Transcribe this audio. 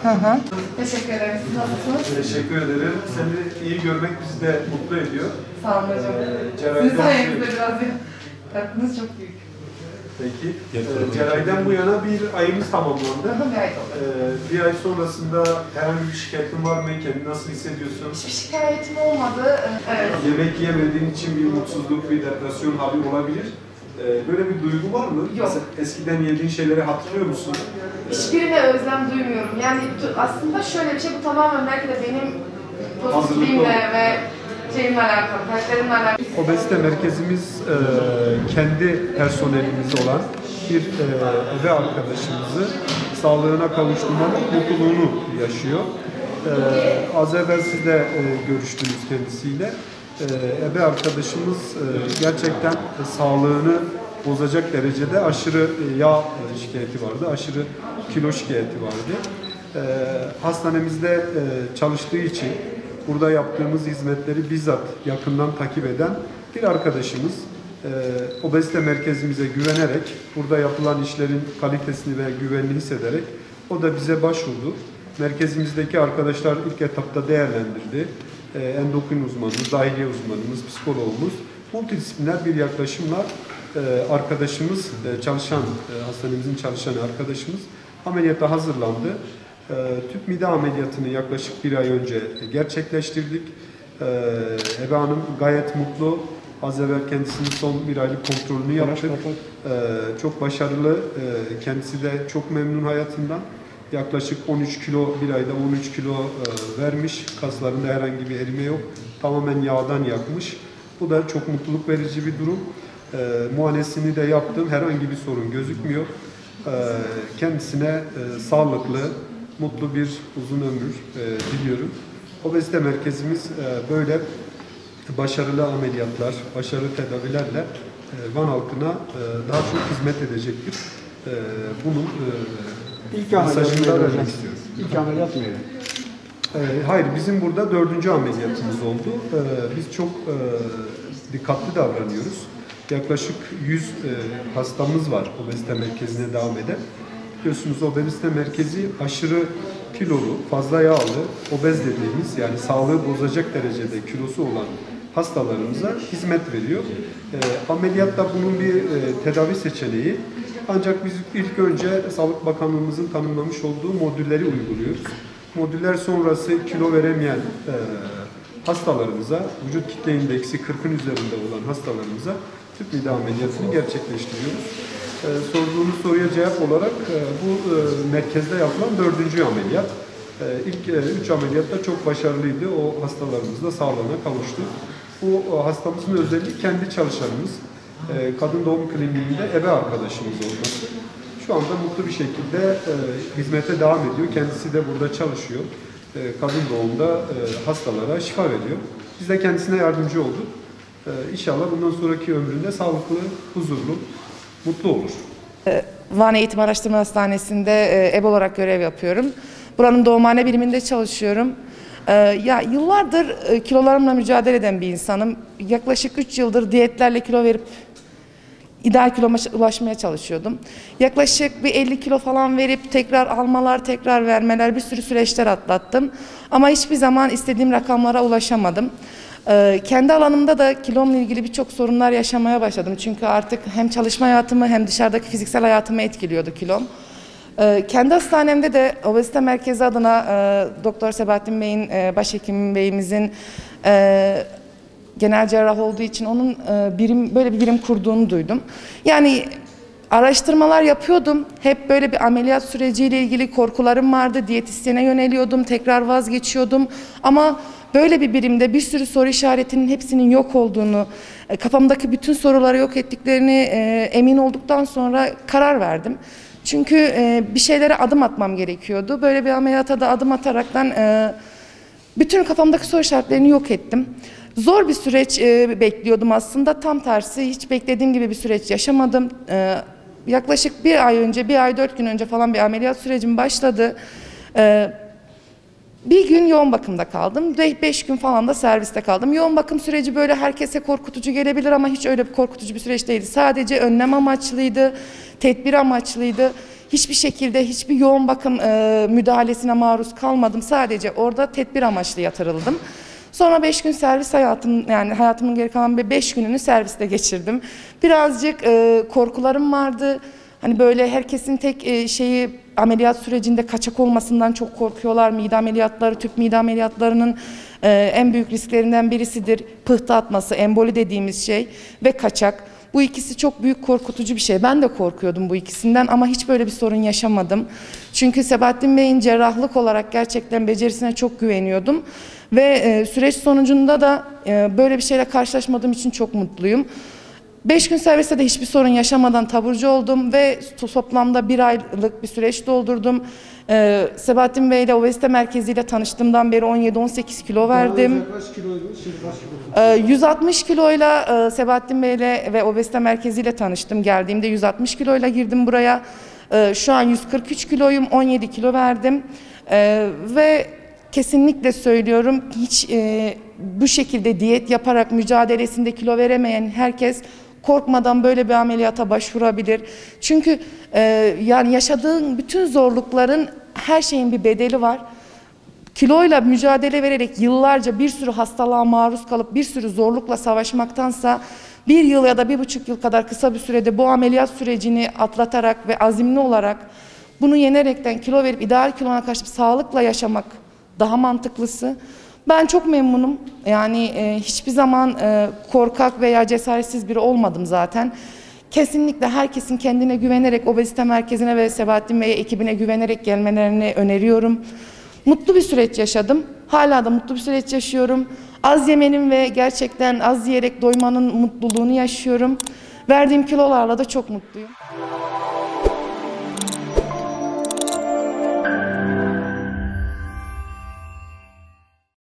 Hı. Teşekkür ederim. Siz nasılsınız? Teşekkür ederim. Seni iyi görmek bizi de mutlu ediyor. Sağ olun hocam. Sizin sayenizde biraz katkınız çok büyük. Peki. Cerrahiden bu yana bir ayımız tamamlandı. Bir ay sonrasında herhangi bir şikayetin var mı? Kendini nasıl hissediyorsun? Hiçbir şikayetim olmadı. Evet. Yemek yemediğin için bir mutsuzluk, bir depresyon hali olabilir. Böyle bir duygu var mı? Yok. Mesela eskiden yediğin şeyleri hatırlıyor musun? Hiçbirine özlem duymuyorum. Yani aslında şöyle bir şey, bu tamamen belki de benim pozitifliğimle ve şeyimle alakalı, karakterimle alakalı. Obezite merkezimiz kendi personelimiz olan bir ebe arkadaşımızı sağlığına kavuşturmanın mutluluğunu yaşıyor. Az evvel siz de görüştünüz kendisiyle. Ebe arkadaşımız gerçekten sağlığını bozacak derecede aşırı yağ şikayeti vardı, aşırı kilo şikayeti vardı. Hastanemizde çalıştığı için burada yaptığımız hizmetleri bizzat yakından takip eden bir arkadaşımız obezite merkezimize güvenerek, burada yapılan işlerin kalitesini ve güvenini hissederek o da bize başvurdu. Merkezimizdeki arkadaşlar ilk etapta değerlendirdi. Endokrin uzmanımız, dahiliye uzmanımız, psikologumuz, multidisipliner bir yaklaşımla arkadaşımız, hastanemizin çalışan arkadaşımız ameliyata hazırlandı. Tüp mide ameliyatını yaklaşık bir ay önce gerçekleştirdik. Ebe Hanım gayet mutlu. Az evvel kendisinin son bir aylık kontrolünü yaptık. Çok başarılı. Kendisi de çok memnun hayatından. Yaklaşık 13 kilo, bir ayda 13 kilo vermiş. Kaslarında herhangi bir erime yok. Tamamen yağdan yakmış. Bu da çok mutluluk verici bir durum. Muayenesini de yaptım. Herhangi bir sorun gözükmüyor. Kendisine sağlıklı, mutlu bir uzun ömür diliyorum. Obezite merkezimiz böyle başarılı ameliyatlar, başarılı tedavilerle Van halkına daha çok hizmet edecektir. Bunun mesajını da vermek istiyorum. İlk ameliyat mıydı? Hayır, bizim burada 4. ameliyatımız oldu. Biz çok dikkatli davranıyoruz. Yaklaşık 100 hastamız var obezite merkezine devam eden. Biliyorsunuz obezite merkezi aşırı kilolu, fazla yağlı, obez dediğimiz yani sağlığı bozacak derecede kilosu olan hastalarımıza hizmet veriyor. Ameliyatta bunun bir tedavi seçeneği. Ancak biz ilk önce Sağlık Bakanlığımızın tanımlamış olduğu modülleri uyguluyoruz. Modüller sonrası kilo veremeyen hastalarımıza, vücut kitle indeksi 40'ın üzerinde olan hastalarımıza tüp mide ameliyatını gerçekleştiriyoruz. Sorduğunuz soruya cevap olarak bu merkezde yapılan 4. ameliyat. İlk 3 ameliyat da çok başarılıydı. O hastalarımız da sağlığına kavuştu. Bu hastamızın özelliği kendi çalışanımız. Kadın doğum kliniğinde ebe arkadaşımız olması. Şu anda mutlu bir şekilde hizmete devam ediyor. Kendisi de burada çalışıyor. Kadın doğumda hastalara şifa veriyor. Biz de kendisine yardımcı olduk. İnşallah bundan sonraki ömründe sağlıklı, huzurlu, mutlu olur. Van Eğitim Araştırma Hastanesi'nde ebe olarak görev yapıyorum. Buranın doğumhane biriminde çalışıyorum. Ya yıllardır kilolarımla mücadele eden bir insanım. Yaklaşık 3 yıldır diyetlerle kilo verip ideal kiloma ulaşmaya çalışıyordum. Yaklaşık bir 50 kilo falan verip tekrar almalar, tekrar vermeler, bir sürü süreçler atlattım. Ama hiçbir zaman istediğim rakamlara ulaşamadım. Kendi alanımda da kilomla ilgili birçok sorunlar yaşamaya başladım. Çünkü artık hem çalışma hayatımı hem dışarıdaki fiziksel hayatımı etkiliyordu kilom. Kendi hastanemde de obezite merkezi adına Doktor Sebahattin Bey'in, başhekim beyimizin genel cerrah olduğu için onun böyle bir birim kurduğunu duydum. Yani araştırmalar yapıyordum. Hep böyle bir ameliyat süreciyle ilgili korkularım vardı. Diyetisyene yöneliyordum, tekrar vazgeçiyordum. Ama böyle bir birimde bir sürü soru işaretinin hepsinin yok olduğunu, kafamdaki bütün soruları yok ettiklerini emin olduktan sonra karar verdim. Çünkü bir şeylere adım atmam gerekiyordu. Böyle bir ameliyata da adım ataraktan bütün kafamdaki soru işaretlerini yok ettim. Zor bir süreç bekliyordum aslında. Tam tersi hiç beklediğim gibi bir süreç yaşamadım. Yaklaşık bir ay önce, bir ay 4 gün önce falan bir ameliyat sürecim başladı. Bir gün yoğun bakımda kaldım. 5 gün falan da serviste kaldım. Yoğun bakım süreci böyle herkese korkutucu gelebilir ama hiç öyle bir korkutucu bir süreç değildi. Sadece önlem amaçlıydı, tedbir amaçlıydı. hiçbir şekilde hiçbir yoğun bakım müdahalesine maruz kalmadım. Sadece orada tedbir amaçlı yatırıldım. Sonra 5 gün servis hayatım, yani hayatımın geri kalan 5 gününü serviste geçirdim. Birazcık korkularım vardı. Hani böyle herkesin tek şeyi ameliyat sürecinde kaçak olmasından çok korkuyorlar. Mide ameliyatları, tüp mide ameliyatlarının en büyük risklerinden birisidir. Pıhtı atması, emboli dediğimiz şey ve kaçak. Bu ikisi çok büyük korkutucu bir şey. Ben de korkuyordum bu ikisinden ama hiç böyle bir sorun yaşamadım. Çünkü Sebahattin Bey'in cerrahlık olarak gerçekten becerisine çok güveniyordum. Ve süreç sonucunda da böyle bir şeyle karşılaşmadığım için çok mutluyum. 5 gün serviste de hiçbir sorun yaşamadan taburcu oldum ve toplamda 1 aylık bir süreç doldurdum. Sebahattin Bey ile obezite merkeziyle tanıştığımdan beri 17-18 kilo verdim. Kaç kiloydu? Şimdi kaç kilo? 160 kiloyla Sebahattin Bey ile ve obezite merkeziyle tanıştım. Geldiğimde 160 kiloyla girdim buraya. Şu an 143 kiloyum, 17 kilo verdim. Ve kesinlikle söylüyorum, hiç bu şekilde diyet yaparak mücadelesinde kilo veremeyen herkes korkmadan böyle bir ameliyata başvurabilir. Çünkü yani yaşadığın bütün zorlukların, her şeyin bir bedeli var. Kiloyla mücadele vererek yıllarca bir sürü hastalığa maruz kalıp bir sürü zorlukla savaşmaktansa 1 yıl ya da 1,5 yıl kadar kısa bir sürede bu ameliyat sürecini atlatarak ve azimli olarak bunu yenerekten kilo verip ideal kilona karşı sağlıkla yaşamak daha mantıklısı. Ben çok memnunum. Yani hiçbir zaman korkak veya cesaretsiz biri olmadım zaten. Kesinlikle herkesin kendine güvenerek obezite merkezine ve Sebahattin Bey'e ekibine güvenerek gelmelerini öneriyorum. Mutlu bir süreç yaşadım. Hala da mutlu bir süreç yaşıyorum. Az yemenin ve gerçekten az yiyerek doymanın mutluluğunu yaşıyorum. Verdiğim kilolarla da çok mutluyum.